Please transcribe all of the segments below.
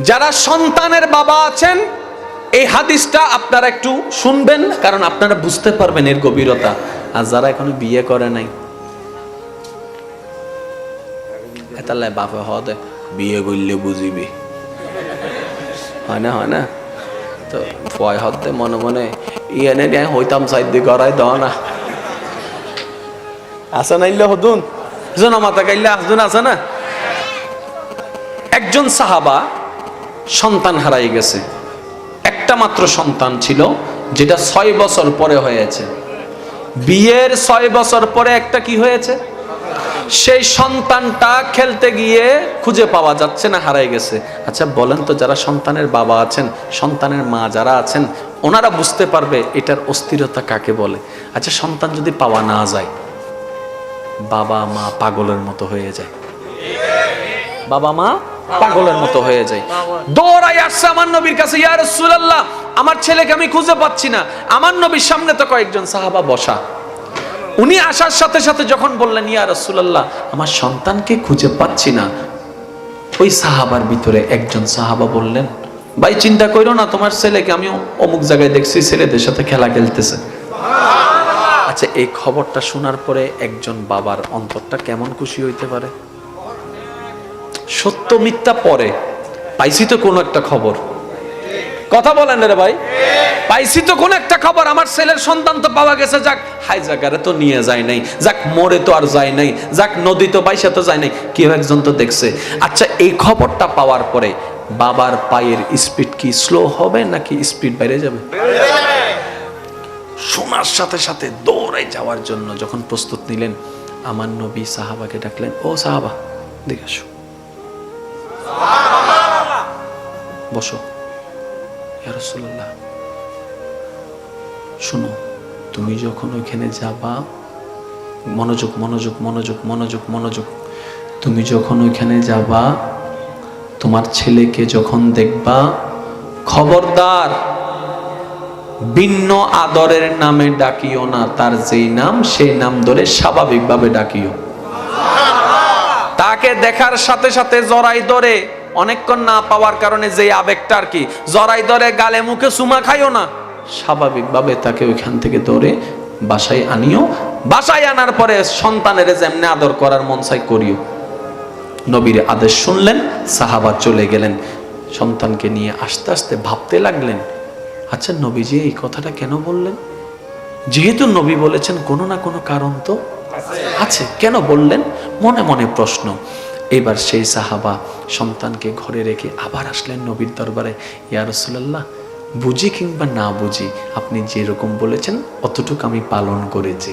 যারা সন্তানের বাবা আছেন, এই হাদিসটা আপনারা একটু শুনবেন, কারণ আপনারা বুঝতে পারবেন এর গভীরতা। আর যারা এখনো বিয়ে করে নাই, এতালে বাপে হদে বিয়ে করলে বুঝিবি, হয় না, হয় না? তো পয় হতে মনে মনে ইয়েনে নিয়ে হইতাম সাইড করাই দাও না, আছে না ইল্লে হদুন মাথা গাইলে আসুন, আছে না? একজন সাহাবা সন্তান হারাই গেছে, একটা মাত্র সন্তান ছিল, যেটা 6 বছর পরে হয়েছে। বিয়ের 6 বছর পরে একটা কি হয়েছে, সেই সন্তানটা খেলতে গিয়ে খুঁজে পাওয়া যাচ্ছে না, হারাই গেছে। আচ্ছা বলেন তো, যারা সন্তানের বাবা আছেন, সন্তানের মা যারা আছেন, ওনারা বুঝতে পারবে এটার অস্থিরতা কাকে বলে। আচ্ছা সন্তান যদি পাওয়া না যায়, বাবা মা পাগলের মতো হয়ে যায়, বাবা মা পাগলের মতো হয়ে যায়। দৌড়াই আসছে আমার নবীর কাছে, ইয়া রাসূলুল্লাহ আমার ছেলেকে আমি খুঁজে পাচ্ছি না। আমার নবীর সামনে তো কয়েকজন সাহাবা বসা, উনি আসার সাথে সাথে যখন বললেন ইয়া রাসূলুল্লাহ আমার সন্তানকে খুঁজে পাচ্ছি না, ওই সাহাবার ভিতরে একজন সাহাবা বললেন, ভাই চিন্তা করো না, তোমার ছেলেকে আমি অমুক জায়গায় দেখছি ছেলেদের সাথে খেলা খেলতেছে। আচ্ছা এই খবরটা শোনার পরে একজন বাবার অন্তরটা কেমন খুশি হইতে পারে? সত্য মিথ্যা পরে, পাইছি তো কোন একটা খবর, কথা বলেন রে ভাই, পাইছি তো কোন একটা খবর, আমার ছেলের সন্তান তো পাওয়া গেছে, যাক হাই জায়গারে তো নিয়ে যায় নাই, যাক মোড়ে তো আর যায় নাই, যাক নদী তো বাইসা তো যায় নাই, কেউ একজন তো দেখছে। আচ্ছা এই খবরটা পাওয়ার পরে বাবার পায়ের স্পিড কি স্লো হবে নাকি স্পিড বেড়ে যাবে? শোনার সাথে সাথে দৌড়াই যাওয়ার জন্য যখন প্রস্তুত নিলেন, আমার নবী সাহাবাকে ডাকলেন, ও সাহাবা দেখে আসো, বসো। ইয়া রাসূলুল্লাহ শুনো, তুমি যখন ওইখানে যাবা, মনোযোগ মনোযোগ মনোযোগ মনোযোগ মনোযোগ, তুমি যখন ওইখানে যাবা, তোমার ছেলেকে যখন দেখবা, খবরদার ভিন্ন আদরের নামে ডাকিও না, তার যেই নাম সেই নাম ধরে স্বাভাবিকভাবে ডাকিও। তাকে দেখার সাথে সাথে জড়াই ধরে, অনেকক্ষণ না পাওয়ার কারণে যে আবেগটা আর কি, জড়াই ধরে গালে মুখে চুমা খাইও না, স্বাভাবিকভাবে তাকে ওইখান থেকে ধরে বাসায় আনিও। বাসায় আনার পরে সন্তানের যেমনি আদর করার মন চাই করিও। নবীর আদেশ শুনলেন, সাহাবা চলে গেলেন, সন্তানকে নিয়ে আস্তে আস্তে ভাবতে লাগলেন, আচ্ছা নবীজি এই কথাটা কেন বললেন? যেহেতু নবী বলেছেন কোনো না কোনো কারণ তো আছে, কেন বললেন? মনে মনে প্রশ্ন। এবার সেই সাহাবা সন্তানকে ঘরে রেখে আবার আসলেন নবীর দরবারে, ইয়া রাসূলুল্লাহ বুঝি কিংবা না বুঝি আপনি যেরকম বলেছেন অতটুকু আমি পালন করেছি,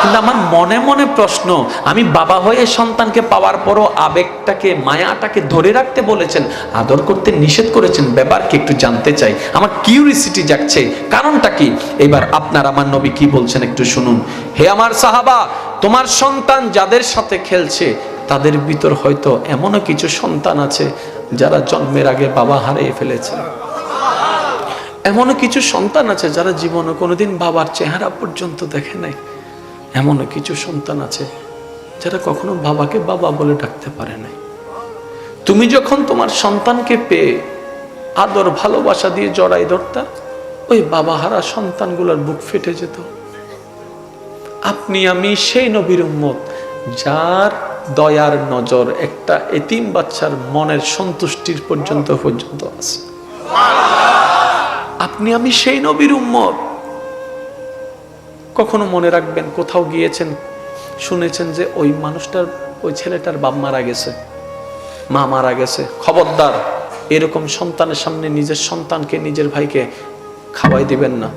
কিন্তু আমার মনে মনে প্রশ্ন, আমি বাবা হয়ে সন্তানকে পাওয়ার পরও আবেগটাকে মায়াটাকে ধরে রাখতে বলেছেন, আদর করতে নিষেধ করেছেন, ব্যাপারকে একটু জানতে চাই, আমার কিউরিসিটি জাগছে, কারণটা কি? এবার আপনার আমার নবী কি বলছেন একটু শুনুন। হে আমার সাহাবা, তোমার সন্তান যাদের সাথে খেলছে তাদের ভিতর হয়তো এমনও কিছু সন্তান আছে যারা জন্মের আগে বাবা হারিয়ে ফেলেছে, এমনও কিছু সন্তান আছে যারা জীবনে কোনোদিন বাবার চেহারা পর্যন্ত দেখে নাই, এমনও কিছু সন্তান আছে যারা কখনো বাবাকে বাবা বলে ডাকতে পারে নাই। তুমি যখন তোমার সন্তানকে পেয়ে আদর ভালোবাসা দিয়ে জড়াই ধরতা, ওই বাবা হারা সন্তানগুলোর বুক ফেটে যেত। আপনি আমি সেই নবীর উম্মত যার দয়ার নজর একটা এতিম বাচ্চার মনের সন্তুষ্টির পর্যন্ত আছে। আপনি আমি সেই নবীর উম্মত। কখনো মনে রাখবেন, কোথাও গিয়েছেন, শুনেছেন যে ওই মানুষটার, ওই ছেলেটার বাপ মারা গেছে, মা মারা গেছে, খবরদার এরকম সন্তানের সামনে নিজের সন্তানকে, নিজের ভাইকে খাওয়াই দিবেন না,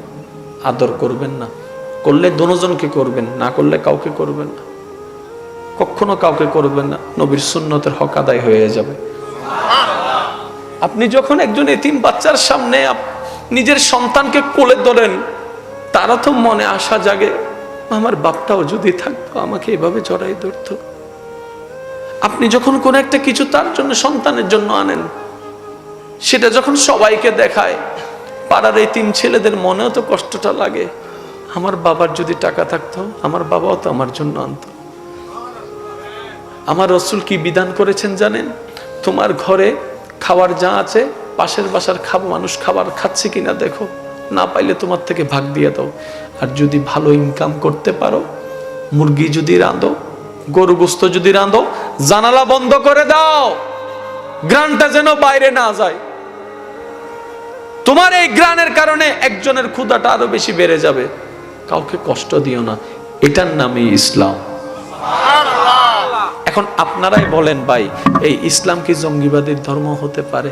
আদর করবেন না, করলে দুজনকে করবেন, না করলে কাউকে করবেন না, কখনো কাউকে করবেন না, নবীর সুন্নতের হক আদায় হয়ে যাবে। আপনি যখন একজন এতিম বাচ্চার সামনে নিজের সন্তানকে কোলে ধরেন, তারা তো মনে আশা জাগে, আমার বাপটাও যদি থাকতো আমাকে এভাবে জড়াই ধরতো। আপনি যখন কোন একটা কিছু তার জন্য, সন্তানের জন্য আনেন, সেটা যখন সবাইকে দেখায়, পাড়ার এই 3 ছেলেদের মনেও তো কষ্টটা লাগে, আমার বাবার যদি টাকা থাকতো আমার বাবাও তো আমার জন্য আনতো। আমার রাসূল কি বিধান করেছেন জানেন? তোমার ঘরে খাবার যা আছে পাশের বাসার মানুষ খাবার খাচ্ছে কিনা দেখো, না পাইলে তোমার থেকে ভাগ দিয়ে দাও। আর যদি ভালো ইনকাম করতে পারো, মুরগি যদি রাঁধো, গরু গোস্ত যদি রাঁধো, জানালা বন্ধ করে দাও, গ্রানটা যেন বাইরে না যায়। তোমার এই গ্রানের কারণে একজনের ক্ষুধাটা আরো বেশি বেড়ে যাবে। কাউকে কষ্ট দিও না, এটার নামই ইসলাম। এখন আপনারাই বলেন ভাই, এই ইসলাম কি জঙ্গিবাদীর ধর্ম হতে পারে?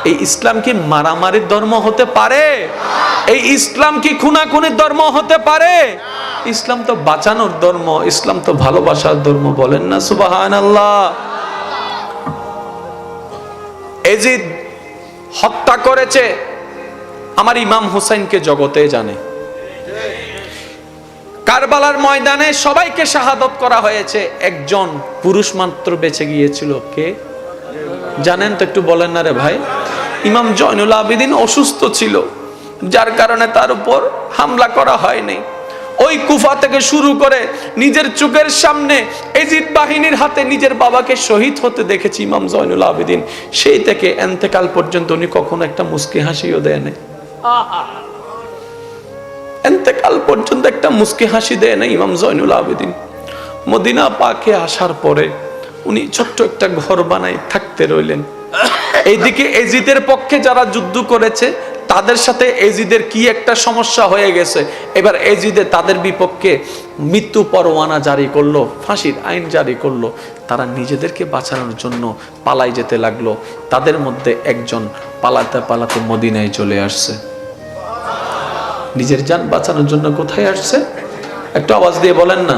এই ইসলাম কি মারামারির ধর্ম হতে পারে? এই ইসলাম কি খুনাখুনির ধর্ম হতে পারে? ইসলাম তো বাঁচানোর ধর্ম, ইসলাম তো ভালোবাসার ধর্ম। বলেন না সুবহানাল্লাহ। এজিদ হত্যা করেছে আমার ইমাম হুসাইনকে জগতে জানে। কারবালার ময়দানে সবাইকে শাহাদত করা হয়েছে, একজন পুরুষ মাত্র বেঁচে গিয়েছিল। কে জানেন তো? একটু বলেন না রে ভাই। ইমাম জয়নুল আবেদিন অসুস্থ ছিল, যার কারণে তার উপর হামলা করা হয়নি। ওই কুফা থেকে শুরু করে নিজের চোখের সামনে এজিদ বাহিনীর হাতে নিজের বাবাকে শহীদ হতে দেখেছি ইমাম জয়নুল আবেদিন। সেই থেকে এন্তেকাল পর্যন্ত উনি কখনো একটা মুস্কি হাসিও দেয় নাই। এন্তেকাল পর্যন্ত একটা মুস্কি হাসি দেয় না ইমাম জয়নুল আবেদিন। মদিনা পাকে আসার পরে উনি ছোট্ট একটা ঘর বানায় থাকতে রইলেন। এইদিকে এজিদের পক্ষে যারা যুদ্ধ করেছে তাদের সাথে এজিদের কি একটা সমস্যা হয়ে গেছে। এবার এজিদে তাদের বিপক্ষে মৃত্যু পরোয়ানা জারি করলো, ফাঁসির আইন জারি করলো। তারা নিজেদেরকে বাঁচানোর জন্য পালাই যেতে লাগলো। তাদের মধ্যে একজন পালাতে পালাতে মদিনায় চলে আসছে। নিজের জান বাঁচানোর জন্য কোথায় আসছে? একটু আওয়াজ দিয়ে বলেন না,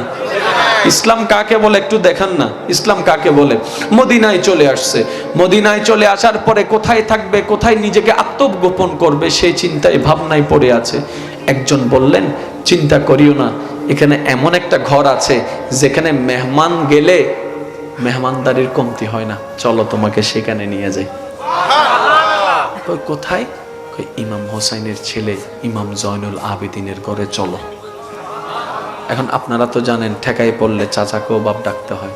ইসলাম কাকে বলে একটু দেখান না, ইসলাম কাকে বলে? মদিনায় চলে আসছে। মদিনায় চলে আসার পরে কোথায় থাকবে, কোথায় নিজেকে আত্মগোপন করবে, সেই চিন্তায় ভাবনায় পড়ে আছে। একজন বললেন, চিন্তা করিও না, এখানে এমন একটা ঘর আছে যেখানে মেহমান গেলে মেহমানদারির কমতি হয় না, চলো তোমাকে সেখানে নিয়ে যাই। কোথায়? ইমাম হোসাইনের ছেলে ইমাম জয়নুল আবেদিনের ঘরে চলো। এখন আপনারা তো জানেন, ঠেকাই পড়লে চাচাকেও বাপ ডাকতে হয়।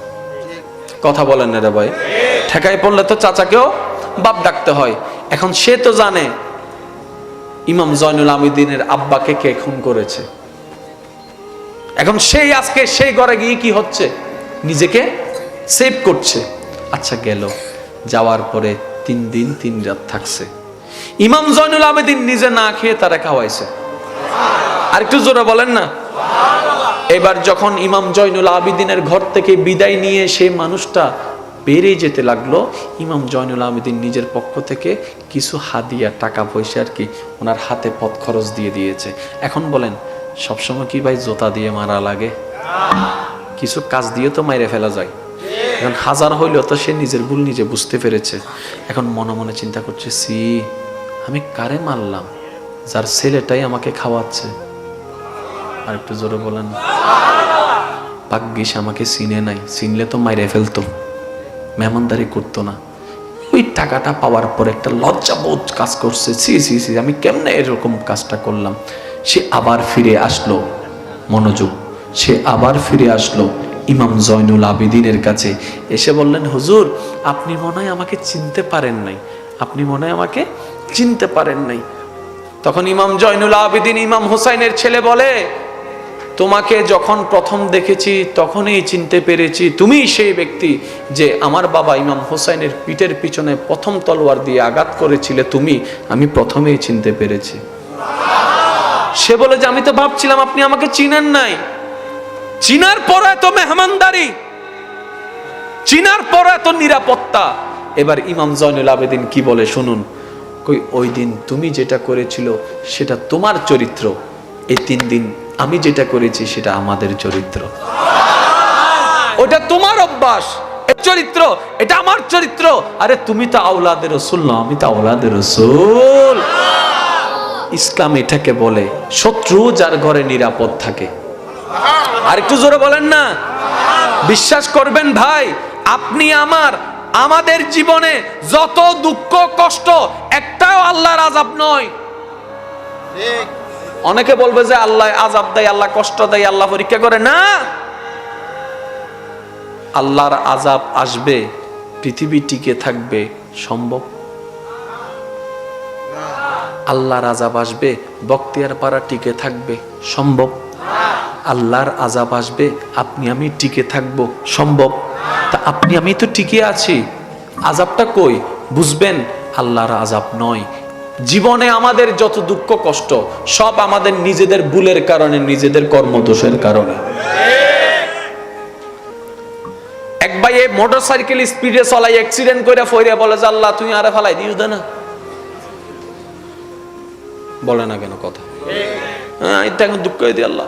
কথা বলেন না রে ভাই, ঠেকাই পড়লে তো চাচাকেও বাপ ডাকতে হয়। এখন সে তো জানে ইমাম জয়নুল আবেদিনের আব্বাকে কে খুন করেছে। এখন সেই আজকে সেই ঘরে গিয়ে কি হচ্ছে, নিজেকে সেভ করছে। আচ্ছা গেল, যাওয়ার পরে 3 দিন 3 রাত থাকছে। ইমাম জয়নুল আবেদিন নিজে না খেয়ে তারা খাওয়াইছে। আর একটু জোরে বলেন না। এবার যখন ইমাম জয়নুল আবেদিনের ঘর থেকে বিদায় নিয়ে সেই মানুষটা বেরিয়ে যেতে লাগলো, ইমাম জয়নুল আবেদিন নিজের পক্ষ থেকে কিছু হাদিয়া, টাকা পয়সা আর কি ওনার হাতে পথ খরচ দিয়ে দিয়েছে। এখন বলেন, সবসময় কি ভাই জোতা দিয়ে মারা লাগে? কিছু কাজ দিয়ে তো মাইরে ফেলা যায়। এখন হাজার হইলেও তো সে নিজের ভুল নিজে বুঝতে পেরেছে। এখন মনে মনে চিন্তা করছে, সি আমি কারে মারলাম, যার ছেলেটাই আমাকে খাওয়াচ্ছে। আর একটু জোরে বলেন। ভাগ্যিস আমাকে চিনে নাই, চিনলে তো মাইরে ফেলতো, মেহমানদারি করতো না। ওই টাকাটা পাওয়ার পর একটা লজ্জাবোধ কাজ করছে, সি সি সি আমি কেমনে এরকম কাজটা করলাম। সে আবার ফিরে আসলো, মনোযোগ, সে আবার ফিরে আসলো ইমাম জয়নুল আবেদিনের কাছে। এসে বললেন, হুজুর আপনি মনে হয় আমাকে চিনতে পারেন নাই, আপনি মনে হয় আমাকে চিনতে পারেন নাই। তখন ইমাম জয়নুল আবেদিন ইমাম হুসাইনের ছেলে বলে, তোমাকে যখন প্রথম দেখেছি তখনই চিনতে পেরেছি, তুমি সেই ব্যক্তি যে আমার বাবা ইমাম হুসাইনের পিঠের পিছনে প্রথম তলোয়ার দিয়ে আঘাত করেছিলে, তুমি, আমি প্রথমেই চিনতে পেরেছি। সে বলে যে আমি তো ভাবছিলাম আপনি আমাকে চিনেন নাই। চিনার পর এত মেহমানদারি, চিনার পর এত নিরাপত্তা। এবার ইমাম জয়নুল আবেদিন কি বলে শুনুন, কই ওই দিন তুমি যেটা করেছিল সেটা তোমার চরিত্র, এই 3 দিন আমি যেটা করেছি সেটা আমাদের চরিত্র। ওটা তোমার অভ্যাস, এই চরিত্র, এটা আমার চরিত্র। আরে তুমি তো আওলাদের রাসূল না, আমি তো আওলাদের রাসূল। ইসলাম এটাকে বলে শত্রু যার ঘরে নিরাপদ থাকে। আর একটু জোরে বলেন না। বিশ্বাস করবেন ভাই, আপনি আমাদের জীবনে যত দুঃখ কষ্ট একটাও আল্লাহর আযাব নয়। অনেকে বলবে যে আল্লাহ আযাব দেয়, আল্লাহ কষ্ট দেয়, আল্লাহ পরীক্ষা করে। না, আল্লাহর আযাব আসবে, পৃথিবী টিকে থাকবে, সম্ভব? আল্লাহর আযাব আসবে, বখতিয়ার পাড়া টিকে থাকবে, সম্ভব? আল্লাহর আযাব আসবে, আপনি আমি টিকে থাকবো, সম্ভব? তা আপনি আমি তো টিকে আছি, আযাবটা কই? বুঝবেন আল্লাহর আযাব নয়। জীবনে আমাদের যত দুঃখ কষ্ট সব আমাদের নিজেদের ভুলের কারণে, নিজেদের কর্মদোষের কারণে। এক ভাই মোটরসাইকেল স্পিডে চলাই অ্যাক্সিডেন্ট করে ফইরা বলে যে আল্লাহ তুই আরে ফালাই দিও দে না। বলে না কেন কথা? হ্যাঁ এটা এখন দুঃখ দি আল্লাহ,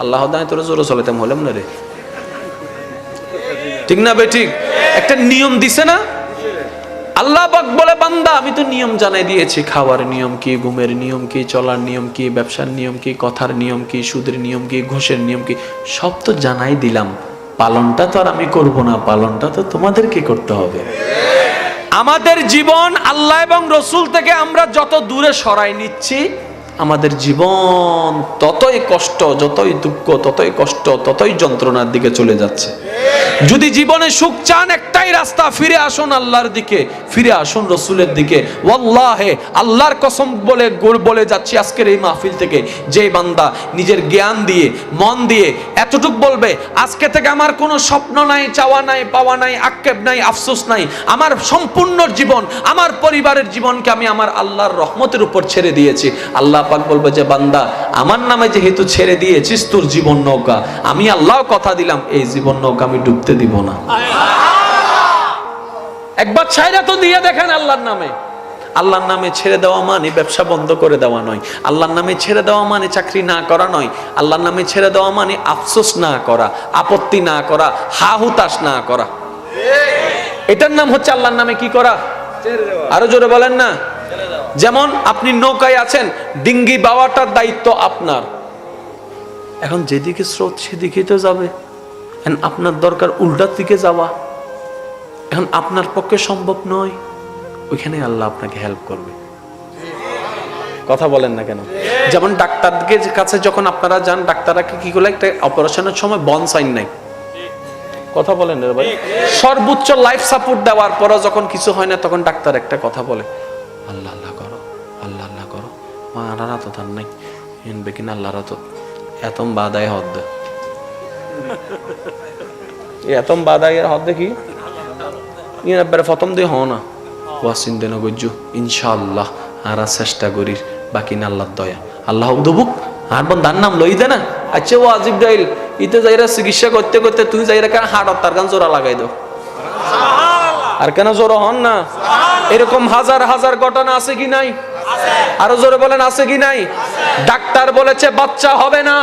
আল্লাহ দায় তোর জোরে চলাইতাম হলাম না রে, ঠিক না বে? ঠিক একটা নিয়ম দিছে না আল্লাহ পাক, বলে বান্দা আমি তো নিয়ম জানাই দিয়েছি, খাওয়ার নিয়ম কি, ঘুমের নিয়ম কি, চলার নিয়ম কি, ব্যবসার নিয়ম কি, কথার নিয়ম কি, সুদের নিয়ম কি, ঘুষের নিয়ম কি, সব তো জানাই দিলাম, পালনটা তো আর আমি করব না, পালনটা তো তোমাদেরকে করতে হবে। আমাদের জীবন আল্লাহ এবং রসুল থেকে আমরা যত দূরে সরাই নিচ্ছি, আমাদের জীবন ততই কষ্ট, যতই দুঃখ, ততই কষ্ট, ততই যন্ত্রণার দিকে চলে যাচ্ছে। যদি জীবনে সুখ চান, একটাই রাস্তা, ফিরে আসুন আল্লাহর দিকে, ফিরে আসুন রসুলের দিকে। ওয়াল্লাহে আল্লাহর কসম বলে যাচ্ছি আজকের এই মাহফিল থেকে, যে বান্দা নিজের জ্ঞান দিয়ে, মন দিয়ে এতটুক বলবে আজকে থেকে আমার কোনো স্বপ্ন নাই, চাওয়া নাই, পাওয়া নাই, আক্ষেপ নাই, আফসোস নাই, আমার সম্পূর্ণ জীবন, আমার পরিবারের জীবনকে আমি আমার আল্লাহর রহমতের উপর ছেড়ে দিয়েছি, আল্লাহ পাক বলবে যে বান্দা আমার নামে যেহেতু ছেড়ে দিয়েছিস তোর জীবন নৌকা, আমি আল্লাহ কথা দিলাম এই জীবন নৌকা আমি ডুবতে দিব না। একবার ছাইরা তো দিয়ে দেখেন আল্লাহর নামে। আল্লাহর নামে ছেড়ে দেওয়া মানে ব্যবসা বন্ধ করে দেওয়া নয়, আল্লাহর নামে ছেড়ে দেওয়া মানে চাকরি না করা নয়, আল্লাহর নামে ছেড়ে দেওয়া মানে আফসোস না করা, আপত্তি না করা, হা হুতাশ না করা, এটার নাম হচ্ছে আল্লাহর নামে কি করা? আরো জোরে বলেন না। যেমন আপনি নৌকায় আছেন, ডিঙ্গি বাওয়াটার দায়িত্ব আপনার, এখন যেদিকে স্রোত সেদিকে তো যাবে, এখন আপনার দরকার উল্টার দিকে যাওয়া, এখন আপনার পক্ষে সম্ভব নয়, ওইখানে আল্লাহ আপনাকে হেল্প করবে। কথা বলেন না কেন? যেমন ডাক্তারদের কাছে যখন আপনারা যান, ডাক্তাররা কি করে, একটা অপারেশনের সময় বন সাইন নাই, কথা বলেন রে ভাই, সর্বোচ্চ লাইফ সাপোর্ট দেওয়ার পরও যখন কিছু হয় না, তখন ডাক্তার একটা কথা বলে, আল্লাহ আল্লাহ করো, আল্লাহ আল্লাহ করো, মারা তো তার নাই এনবে কিনা আল্লাহরা তো এতম বাদায় হদ দে, এতম বাদায়ের হদ দেখি ইয়ার প্রথম দিয়ে হ না ওয়াসিন দেন গজ্জু ইনশাআল্লাহ আর চেষ্টা করির, বাকি না আল্লাহর দয়া, আল্লাহ দুবুক আর বন্ধার নাম লই দে না। আচ্ছা ও আজিব ডাইল ইতে যাইরা চিকিৎসা করতে করতে তুই যাইরা কেন হাড় তার গান জোড়া লাগাই দাও, আর কেন জোড়া হন না? এরকম হাজার হাজার ঘটনা আছে কি নাই? আরো জোরে বলেন আছে কি নাই? ডাক্তার বলেছে বাচ্চা হবে না,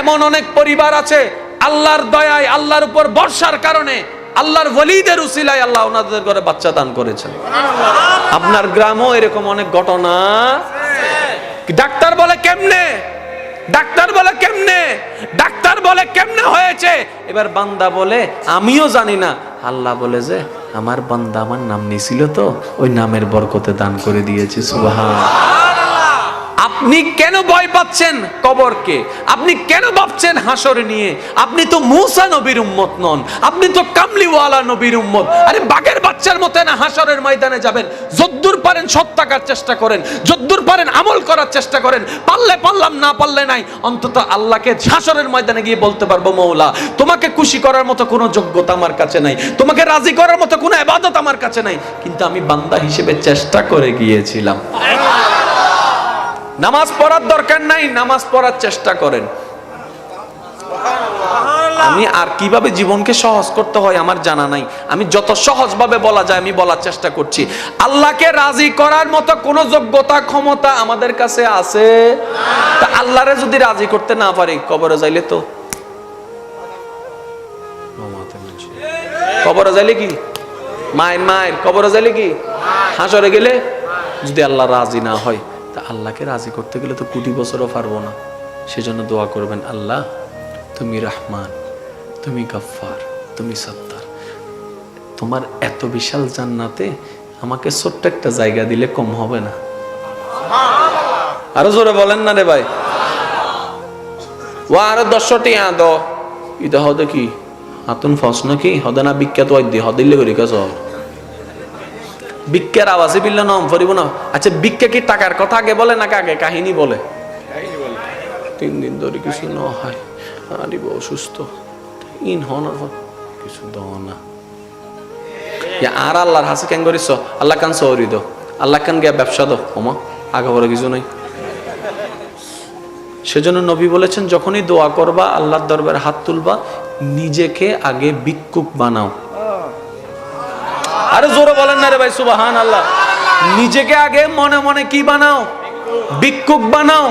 এমন অনেক পরিবার আছে আল্লাহর দয়ায়, আল্লাহর উপর ভরসার কারণে, আল্লাহর ওয়ালিদের উসিলায় আল্লাহ ওনাদের ঘরে বাচ্চা দান করেছেন। আপনার গ্রামও এরকম অনেক ঘটনা। ডাক্তার বলে কেমনে, ডাক্তার বলে কেমনে, ডাক্তার বলে কেমনে হয়েছে, এবার বান্দা বলে আমিও জানি না, আল্লাহ বলে যে আমার বান্দা আমার নাম নিছিল তো ওই নামের বরকতে দান করে দিয়েছি। সুবহানাল্লাহ। আপনি কেন ভয় পাচ্ছেন কবরকে? আপনি কেন ভাবছেন হাসর নিয়ে? আপনি তো মুসা নবীর উম্মত নন, আপনি তো কামলিওয়ালা নবীর উম্মত। আরে বাঘের বাচ্চার মতো না হাসরের ময়দানে যাবেন, যদ্দূর পারেন সৎ থাকার চেষ্টা করেন, যদ্দূর পারেন আমল করার চেষ্টা করেন, পারলে পারলাম না পারলে নাই, অন্তত আল্লাহকে হাসরের ময়দানে গিয়ে বলতে পারবো মওলা তোমাকে খুশি করার মতো কোনো যোগ্যতা আমার কাছে নাই, তোমাকে রাজি করার মতো কোনো ইবাদত আমার কাছে নাই, কিন্তু আমি বান্দা হিসেবে চেষ্টা করে গিয়েছিলাম। নামাজ পড়ার দরকার নাই, নামাজ পড়ার চেষ্টা করেন। আমি আর কিভাবে জীবনকে সহজ করতে হয় আমার জানা নাই, আমি যত সহজভাবে বলা যায় আমি বলার চেষ্টা করছি। আল্লাহকে রাজি করার মতো কোন যোগ্যতা ক্ষমতা আমাদের কাছে আছে? তা আল্লাহরে যদি রাজি করতে না পারি কবরে যাইলে তো, কবরে যাইলে কি মায়ের মায়ের, কবরে যাইলে কি হাসরে গেলে, যদি আল্লাহ রাজি না হয়, তা আল্লাহকে রাজি করতে গেলে তো কোটি বছরও পারবো না। সেজন্য দোয়া করবেন, আল্লাহ তুমি রহমান, তুমি গফফার, তুমি সত্তার, তোমার এত বিশাল জান্নাতে আমাকে ছোট্ট একটা জায়গা দিলে কম হবে না। আরো জোরে বলেন না রে ভাই। ও আরো 10টি আদ ইদা হদে কি হাতুন ফস নাকি হদে না বিখ্যাত ওই দি হদিলে করি কাজ ভিক্ষার আওয়াজে বিল্লা নাম ফরিব না। আচ্ছা ভিক্ষা কি টাকার কথা আগে বলে নাকি আগে কাহিনী বলে? 3 দিন ধরে কিছু না হয়, আরে অসুস্থ, ইন হনার কিছু দাও না। আর আল্লাহর হাসে কেন করিস? আল্লাহ কান সৌরি দো, আল্লাহ কান গিয়া ব্যবসা দো, ওমা আগে বড় কিছু নাই। সেজন্য নবী বলেছেন, যখনই দোয়া করবা, আল্লাহর দরবারে হাত তুলবা, নিজেকে আগে ভিক্ষুক বানাও। আরে জোরে বলেন না রে ভাই, সুবহানাল্লাহ। নিজেকে আগে মনে মনে কি বানাও? ভিক্ষুক বানাও।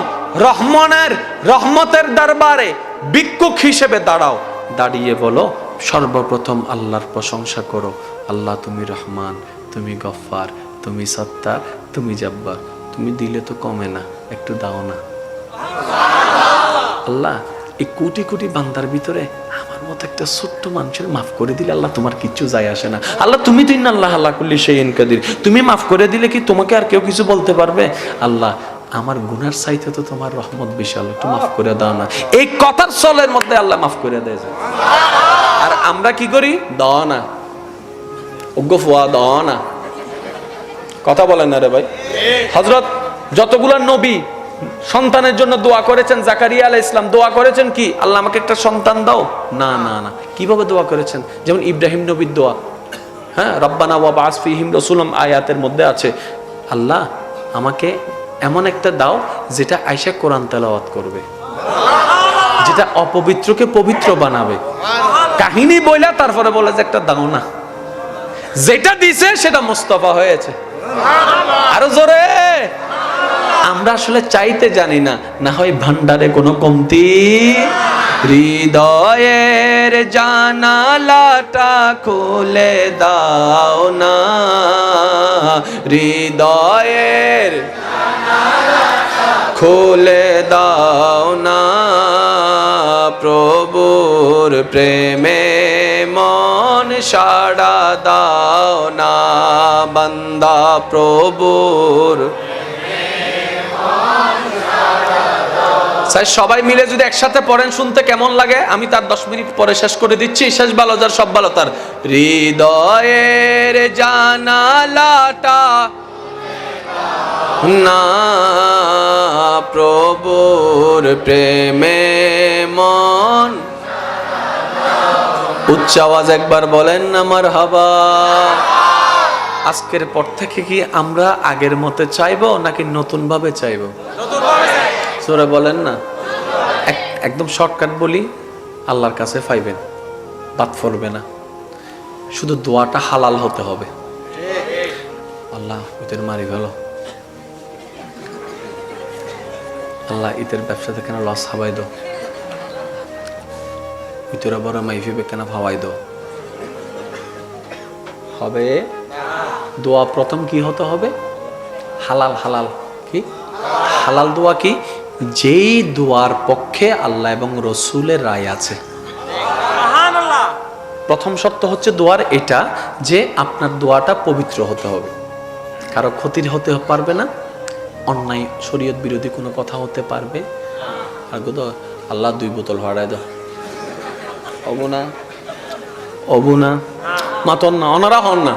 রহমতের দরবারে ভিক্ষুক হিসেবে দাঁড়াও। দাঁড়িয়ে বলো, সর্বপ্রথম আল্লাহর প্রশংসা করো, আল্লাহ তুমি রহমান, তুমি গফফার, তুমি সত্তার, তুমি জব্বার। তুমি দিলে তো কমে না, একটু দাও না। আল্লাহ এই কোটি কোটি বান্দার ভিতরে আমার মতো একটা ছোট্ট মানুষের মাফ করে দিলে আল্লাহ তোমার কিচ্ছু যায় আসে না। আল্লাহ তুমি তো ইন্নাল্লাহ আলা কুল্লি শাইইন কাদির, তুমি মাফ করে দিলে কি তোমাকে আর কেউ কিছু বলতে পারবে? আল্লাহ আমার গুনার চাইতে তো তোমার রহমত বিশাল, একটু মাফ করে দাও না। এই কথার চলের মধ্যে আল্লাহ মাফ করে দেয়। আর আমরা কি করি? দাও না, ওগো ফুয়া দাও না। কথা বলেন না রে ভাই। হযরত যতগুলা নবী সন্তানের জন্য দোয়া করেছেন, জাকারিয়া আলাইহিস সালাম দোয়া করেছেন কি? আল্লাহ আমাকে একটা সন্তান দাও। না না না, কিভাবে দোয়া করেছেন? যেমন ইব্রাহিম নবীর দোয়া, হ্যাঁ, রব্বানা ওয়া বা'আস ফীহিম রাসূলাম আয়াতের মধ্যে আছে, আল্লাহ আমাকে এমন একটা দাও যেটা আয়েশা কোরআন তেলাওয়াত করবে, যেটা অপবিত্রকে পবিত্র বানাবে। কাহিনী বইলা তারপরে বলে যে একটা দাও না। যেটা দিছে সেটা মুস্তাফা হয়েছে। আরো জোরে। আমরা আসলে চাইতে জানি না, না হয় ভান্ডারে কোনো কমতি। হৃদয়ের জানালাটা খুলে দাও না, হৃদয়ের খুলে দাও না, প্রভুর প্রেমে মন সাড়া দাও না, বান্দা প্রভুর। সবাই মিলে যদি একসাথে পড়েন শুনতে কেমন লাগে? আমি তার 10 মিনিট পরে শেষ করে দিচ্ছি। শেষ ভালো যার সব ভালো তার। হৃদয়ের জানালাটা না, প্রভুর প্রেমে মন। উচ্চ আওয়াজ একবার বলেন না মারহাবা। আজকের পর থেকে কি আমরা আগের মতে চাইবো নাকি নতুন ভাবে চাইবো? জোরে বলেন না। একদম শর্টকাট বলি, আল্লাহর কাছে পাইবেন, বাদ পড়বে না। শুধু দোয়াটা হালাল হতে হবে। আল্লাহ ঈদের মারি গেল, আল্লাহ ঈদের ব্যবসাতে কেন লস হাবাই দো, ঈদের বড় মাইফিবে কেন ভাবাই দো। হবে দোয়া প্রথম কি হতে হবে? হালাল। হালাল কি? হালাল দোয়া কি? যেই দোয়ার পক্ষে আল্লাহ এবং রসুলের রায় আছে। প্রথম শর্ত হচ্ছে দোয়ার এটা যে আপনার দোয়াটা পবিত্র হতে হবে, কারো ক্ষতির হতে পারবে না, অন্যায় শরীয়ত বিরোধী কোনো কথা হতে পারবে। আর আল্লাহ 2 বোতল ভাড়ায় দাও, অবুনা মাতন না, অনারা হন না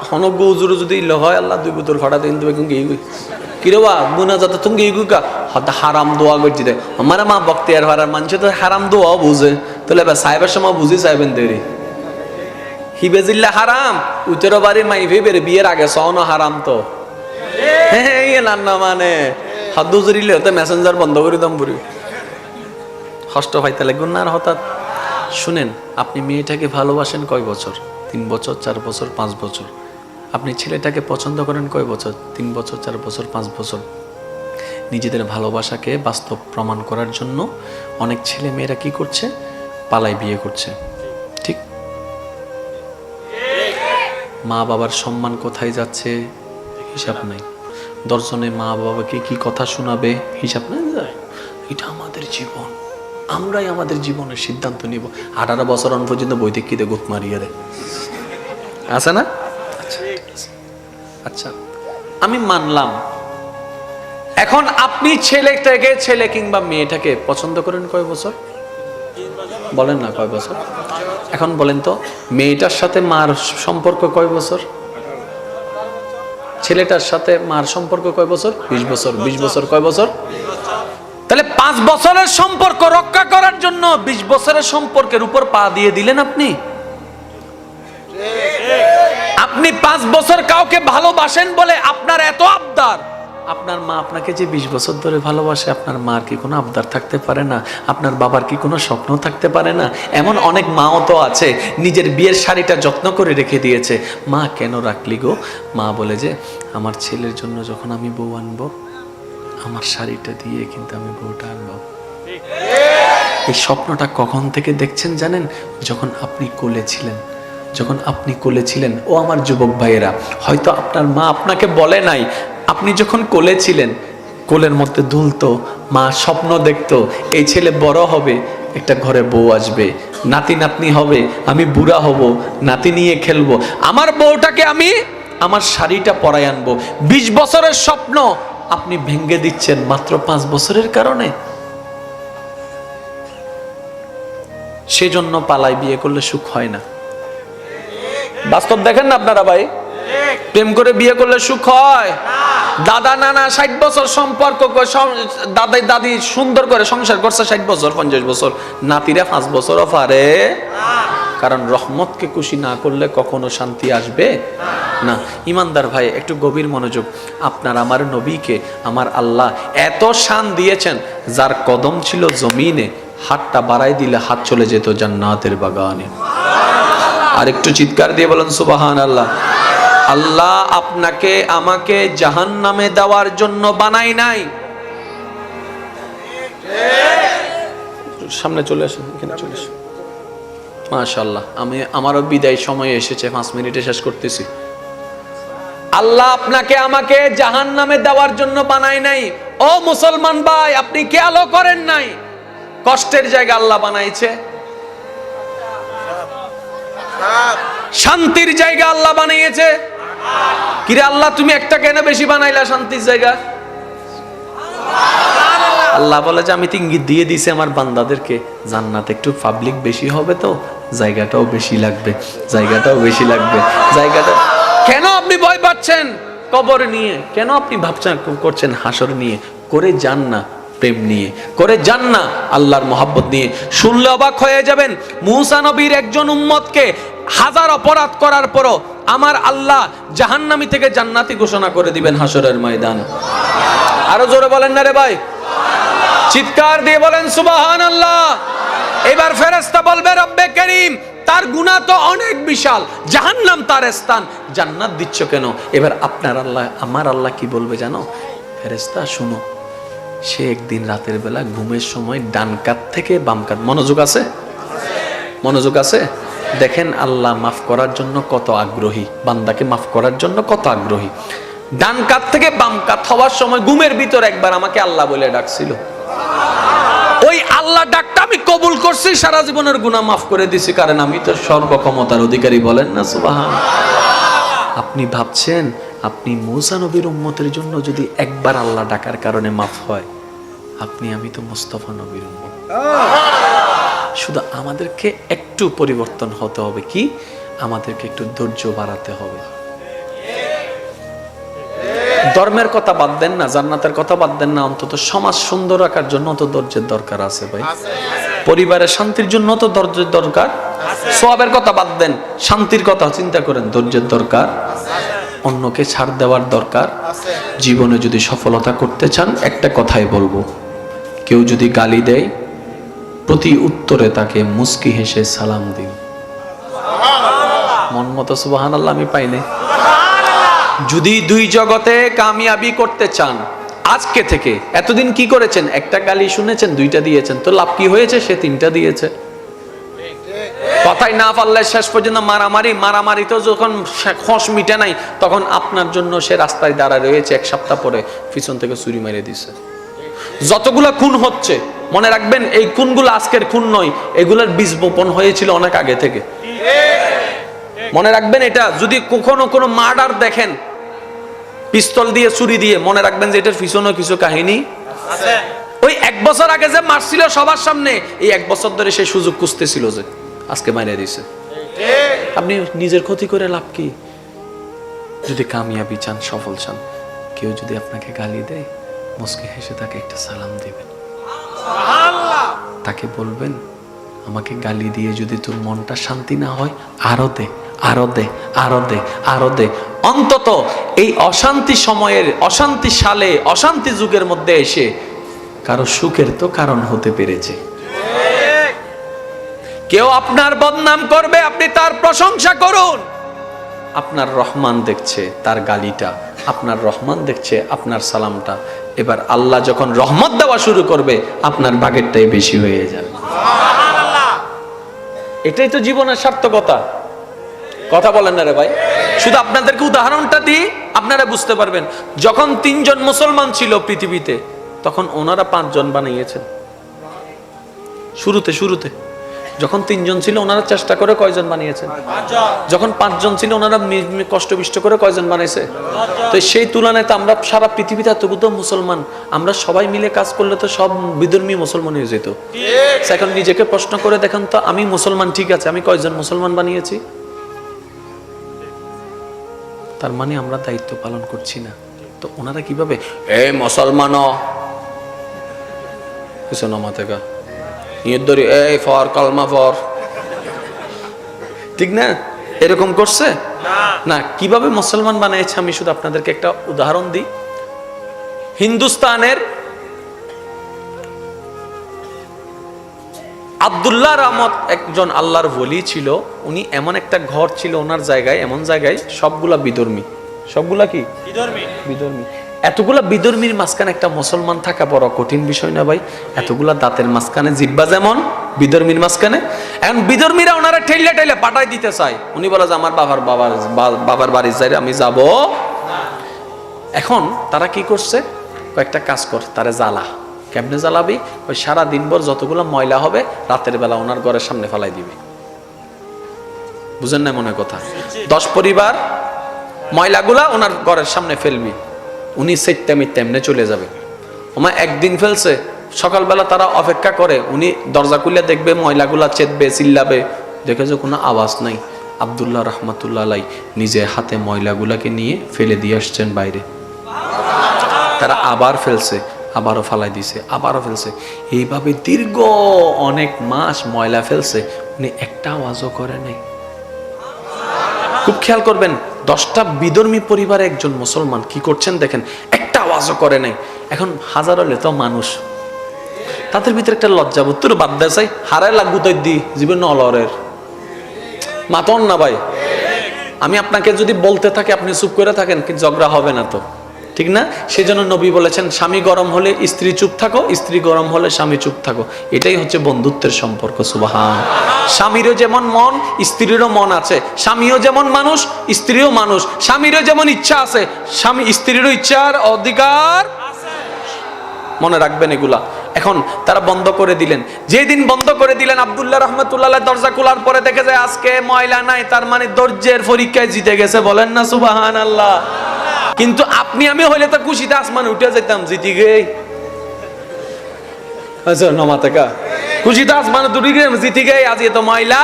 হন গৌজুর যদি হয় আল্লাহ 2 বোতল ভাড়া দিন দেবে। কিন্তু কিরবা বুনা যাতে তুমি গেইগুকা হয়তো হারাম দোয়া করছি দে আমার মা বক্তিয়ার হারার মানুষ তো হারাম দোয়াও বুঝে, তাহলে সাহেবের সময় বুঝি চাইবেন দেরি হিবেজিল্লা হারাম উতেরো বাড়ি মাইভে বের বিয়ের আগে সহন হারাম তো না মানে হাত জড়িলে হতে মেসেঞ্জার বন্ধ করে দাম বুড়ি কষ্ট পাইতে লাগবে না। আর হঠাৎ শুনেন, আপনি মেয়েটাকে ভালোবাসেন কয় বছর? 3 বছর, 4 বছর, 5 বছর। আপনি ছেলেটাকে পছন্দ করেন কয় বছর? 3 বছর, 4 বছর, 5 বছর। নিজেদের ভালোবাসাকে বাস্তব প্রমাণ করার জন্য অনেক ছেলে মেয়েরা কি করছে? পালাই বিয়ে করছে। ঠিক? মা বাবার সম্মান কোথায় যাচ্ছে হিসাব নাই। দর্শনে মা বাবাকে কি কথা শোনাবে হিসাব নাই। এটা আমাদের জীবন, আমরাই আমাদের জীবনের সিদ্ধান্ত নিব। 18 বছর অন পর্যন্ত বৈদিকীতে গুপ মারিয়ে রে আছে না? আচ্ছা আমি মানলাম। এখন আপনি ছেলেটাকে, ছেলে কিংবা মেয়েটাকে পছন্দ করেন কয় বছর? বলেন না কয় বছর? এখন বলেন তো মেয়েটার সাথে মার সম্পর্ক কয় বছর? ছেলেটার সাথে মার সম্পর্ক কয় বছর? 20 বছর। 20 বছর কয় বছর? তাহলে 5 বছরের সম্পর্ক রক্ষা করার জন্য 20 বছরের সম্পর্কের উপর পা দিয়ে দিলেন আপনি। আপনি 5 বছর কাউকে ভালোবাসেন বলে আপনার এত আবদার, আপনার মা আপনাকে যে 20 বছর ধরে ভালোবাসে, আপনার মার কি কোনো আবদার থাকতে পারে না? আপনার বাবার কি কোনো স্বপ্ন থাকতে পারে না? এমন অনেক মাও তো আছে নিজের বিয়ের শাড়িটা যত্ন করে রেখে দিয়েছে। মা কেন রাখলি গো? মা বলে যে আমার ছেলের জন্য যখন আমি বউ আনবো, আমার শাড়িটা দিয়ে কিন্তু আমি বউটা আনবো। এই স্বপ্নটা কখন থেকে দেখছেন জানেন? যখন আপনি কোলে ছিলেন। যখন আপনি কোলে ছিলেন, ও আমার যুবক ভাইয়েরা, হয়তো আপনার মা আপনাকে বলে নাই, আপনি যখন কোলে ছিলেন, কোলের মধ্যে দুলতো, মা স্বপ্ন দেখতো এই ছেলে বড় হবে, একটা ঘরে বউ আসবে, নাতি নাতনি হবে, আমি বুড়া হব, নাতি নিয়ে খেলবো, আমার বউটাকে আমি আমার শাড়িটা পরাই আনবো। 20 বছরের স্বপ্ন আপনি ভেঙে দিচ্ছেন মাত্র 5 বছরের কারণে। সেজন্য পালাই বিয়ে করলে সুখ হয় না। বাস্তব দেখেন না আপনারা ভাই, প্রেম করে বিয়ে করলে সুখ হয়? দাদা নানা 60 বছর সম্পর্ক, দাদাই দাদি সুন্দর করে সংসার করছে 60 বছর 50 বছর, নাতিরা 5 বছরও পারে। কারণ রহমতকে খুশি না করলে কখনো শান্তি আসবে না। ইমানদার ভাই, একটু গভীর মনোযোগ। আপনার আমার নবীকে আমার আল্লাহ এত শান দিয়েছেন, যার কদম ছিল জমিনে, হাতটা বাড়াই দিলে হাত চলে যেত জান্নাতের বাগানে। আর একটু চিৎকার দিয়ে বলেন সুবহানাল্লাহ। আল্লাহ আপনাকে আমাকে জাহান্নামে দেওয়ার জন্য বানাই নাই। সামনে চলে আসেন, এখানে চলে আসেন। মাশাআল্লাহ, আমারও বিদায় সময় এসেছে, 5 মিনিটে শেষ করতেছি। আল্লাহ আপনাকে আমাকে জাহান্নামে দেওয়ার জন্য বানাই নাই। ও মুসলমান ভাই, আপনি খেয়ালও করেন নাই কষ্টের জায়গা আল্লাহ বানাইছে, শান্তির জায়গা আল্লাহ বানিয়েছে। কিরে আল্লাহ, তুমি একটা কেন বেশি বানাইলা শান্তির জায়গা? আল্লাহ বলে যে আমি তো ইঙ্গিত দিয়ে দিছি আমার বান্দাদেরকে, জান্নাত একটু পাবলিক বেশি হবে, তো জায়গাটাও বেশি লাগবে, জায়গাটাও বেশি লাগবে, জায়গাটা। কেন আপনি ভয় পাচ্ছেন কবর নিয়ে? কেন আপনি ভাবছেন করছেন হাসর নিয়ে? করে যান না প্রেম নিয়ে, করে যান না আল্লাহর মহব্বত নিয়ে। শুনলে অবাক হয়ে যাবেন, মুসা নবীর একজন উম্মতকে 1000 অপরাধ করার পরও আমার আল্লাহ জাহান্নামী থেকে জান্নাতি ঘোষণা করে দিবেন হাসরের ময়দান। আরো জোরে বলেন না রে ভাই, চিৎকার দিয়ে বলেন সুবহানাল্লাহ। এবার ফেরেশতা বলবে রব্বে করিম, তার গুনাহ তো অনেক বিশাল, জাহান্নাম তার স্থান, জান্নাত দিচ্ছ কেন? এবার আপনার আল্লাহ, আমার আল্লাহ কি বলবে জানো? ফেরেশতা শুনো, সে একদিন রাতের বেলা ঘুমের সময় ডান কাত থেকে বাম কাত, মনোযোগ আছে? মনোযোগ আছে? দেখেন আল্লাহ মাফ করার জন্য কত আগ্রহী, বান্দাকে মাফ করার জন্য কত আগ্রহী। ডান কাত থেকে বাম কাত হওয়ার সময় ঘুমের ভিতর একবার আমাকে আল্লাহ বলে ডাকছিল। ওই আল্লাহ ডাকটা আমি কবুল করছি, সারা জীবনের গুনাহ মাফ করে দিছি, কারণ আমি তো সর্বক্ষমতার অধিকারী। বলেন না সুবহান। আপনি ভাবছেন আপনি মুসা নবীর উম্মতের জন্য যদি একবার আল্লাহ ডাকার কারণে মাফ হয়, আপনি আমি তো মুস্তাফা নবীর উম্মত। শুধু আমাদেরকে একটু পরিবর্তন হতে হবে, কি? আমাদেরকে একটু ধৈর্য বাড়াতে হবে। ধর্মের কথা বাদ দেন না, জান্নাতের কথা বাদ দেন না, অন্তত সমাজ সুন্দর রাখার জন্য তো ধৈর্যের দরকার আছে ভাই। পরিবারের শান্তির জন্য তো ধৈর্যের দরকার। সওয়াবের কথা বাদ দেন, শান্তির কথা চিন্তা করেন, ধৈর্যের দরকার। অন্যকে ছাড় দেওয়ার দরকার। জীবনে যদি সফলতা করতে চান, একটা কথাই বলবো, কেউ যদি গালি দেয়, প্রতি উত্তরে তাকে মুস্কি হেসে সালাম দিন। মন মতো সুবহানাল্লাহ আমি পাইনি। যদি 2 জগতে কামিয়াবি করতে চান, আজকে থেকে, এতদিন কি করেছেন? একটা গালি শুনেছেন, 2টা দিয়েছেন, তো লাভ কি হয়েছে? সে 3টা দিয়েছে। কথাই না পারলে শেষ পর্যন্ত মারামারি তো যখন খোঁজ মিটে নাই, তখন আপনার জন্য সে রাস্তায় দাঁড়ায় রয়েছে, 1 সপ্তাহ পরে পিছন থেকে ছুরি মেরে দিছে। যতগুলা খুন হচ্ছে, মনে রাখবেন এই খুনগুলো আজকের খুন নয়, এগুলোর বীজ বপন হয়েছিল অনেক আগে থেকে। মনে রাখবেন এটা। যদি কখনো কোনো মার্ডার দেখেন পিস্তল দিয়ে, ছুরি দিয়ে, মনে রাখবেন যে এটার পিছনে কিছু কাহিনী আছে। ওই 1 বছর আগে যে মারছিল সবার সামনে, এই 1 বছর ধরে সে সুযোগ খুঁজতেছিল, যে আজকে মারিয়ে দিছে। আপনি নিজের ক্ষতি করে লাভ কি? যদি কামিয়াবি চান, সফল চান, কেউ যদি আপনাকে গালি দেয়, মুস্কি হেসে তাকে একটা সালাম দিবেন। তাকে বলবেন, আমাকে গালি দিয়ে যদি তোর মনটা শান্তি না হয়, আরো দে, আরো দে, আরো দে, আরো দে। অন্তত এই অশান্তি সময়ের, অশান্তি সালে, অশান্তি যুগের মধ্যে এসে কারো সুখের তো কারণ হতে পেরেছে। কেউ আপনার বদনাম করবে, আপনি তার প্রশংসা করুন। আপনার রহমান দেখছে তার গালিটা, আপনার রহমান দেখছে আপনার সালামটা। এবার আল্লাহ যখন রহমত দেওয়া শুরু করবে, আপনার ভাগেরটাই বেশি হয়ে যাবে। এটাই তো জীবনের সার্থকতা। কথা বলেন না রে ভাই? শুধু আপনাদেরকে উদাহরণটা দিই, আপনারা বুঝতে পারবেন। যখন 3 জন মুসলমান ছিল পৃথিবীতে, তখন ওনারা 5 জন বানিয়েছেন। শুরুতে যখন 3 জন ছিল, ওনারা চেষ্টা করে কয়জন বানিয়েছেন? 5 জন। যখন 5 জন ছিল, ওনারা কষ্ট বিষ্ট করে কয়জন বানাইছে? তো সেই তুলনায় তো আমরা সারা পৃথিবীতে এতগুলো মুসলমান, আমরা সবাই মিলে কাজ করলে তো সব বিধর্মী মুসলমান হয়ে যেত। এখন নিজেকে প্রশ্ন করে দেখেন তো, আমি মুসলমান ঠিক আছে, আমি কয়জন মুসলমান বানিয়েছি? তার মানে আমরা দায়িত্ব পালন করছি না। তো ওনারা কিভাবে এই মুসলমান মাথা এই ফর কালমা ফর, ঠিক না? এরকম করছে না। কিভাবে মুসলমান বানিয়েছে আমি শুধু আপনাদেরকে একটা উদাহরণ দিই। হিন্দুস্তানের আব্দুল্লাহ রহমত একজন আল্লাহর ওলি ছিল। উনি এমন একটা ঘর ছিল ওনার জায়গায়, এমন জায়গায় সবগুলা বিধর্মী। সবগুলা কি বিধর্মী? এতগুলা বিধর্মীর মাঝখানে একটা মুসলমান থাকা বড় কঠিন বিষয় না ভাই? এতগুলা দাঁতের মাঝখানে জিব্বা যেমন, বিধর্মীর মাঝখানে। এখন বিধর্মীরা ওনারা ঠেলে ঠেলে পাঠাই দিতে চায়। উনি বলে যে আমার বাবার বাড়ির যাই আমি যাব। এখন তারা কি করছে, কয়েকটা কাজ কর, তারা জ্বালা। কেমনে জ্বালাবি? ওই সারা দিনভর যতগুলো ময়লা হবে রাতের বেলা ওনার ঘরের সামনে ফেলাই দিবি। বুঝেন না মনে কথা? 10 পরিবার ময়লাগুলা ওনার ঘরের সামনে ফেলবি, উনি তেমনে চলে যাবে। ওমা একদিন ফেলছে, সকালবেলা তারা অপেক্ষা করে, উনি দরজা খুলে দেখবে ময়লাগুলা চেতবে, চিল্লাবে, দেখে যে কোনো আওয়াজ নাই। আব্দুল্লাহ রহমতুল্লাহ আলাই নিজে হাতে ময়লাগুলাকে নিয়ে ফেলে দিয়ে আসছেন বাইরে। তারা আবার ফেলছে, আবারও ফালাই দিছে, আবারও ফেলছে। এইভাবে দীর্ঘ অনেক মাস ময়লা ফেলছে, উনি একটা আওয়াজও করে নাই। খুব খেয়াল করবেন, 10টা বিধর্মী পরিবারে একজন মুসলমান কি করছেন দেখেন, একটা আওয়াজও করে নাই। এখন হাজার হলে তো মানুষ, তাদের ভিতরে একটা লজ্জাবোধ তোর বাদ দেয় চাই, হারায় লাগু তাই দি জীবন অলরের মাতন না ভাই। আমি আপনাকে যদি বলতে থাকি, আপনি চুপ করে থাকেন, কিন্তু ঝগড়া হবে না তো, ঠিক না? সেজন্য নবী বলেছেন, স্বামী গরম হলে স্ত্রী চুপ থাকো, স্ত্রী গরম হলে স্বামী চুপ থাকো। এটাই হচ্ছে বন্ধুত্বের সম্পর্ক। সুবহান। স্বামীরও যেমন মন, স্ত্রীরও মন আছে। স্বামীও যেমন মানুষ, স্ত্রীও মানুষ। স্বামীরও যেমন ইচ্ছা আছে, স্বামী স্ত্রীরও ইচ্ছার অধিকার মনে রাখবেন এগুলা। এখন তারা বন্ধ করে দিলেন। যেদিন বন্ধ করে দিলেন, আব্দুল্লাহ রহমতুল্লাহ দরজা খোলার পরে দেখে যায় আজকে ময়লা নাই, তার মানে ধৈর্যের পরীক্ষায় জিতে গেছে। বলেন না সুবহানাল্লাহ। কিন্তু আপনি আমি হইলে তো খুশিতে আসমানে উঠে যেতাম, জিতি গেই খুশিতে আসমানে জিতি গেই, আজ এত ময়লা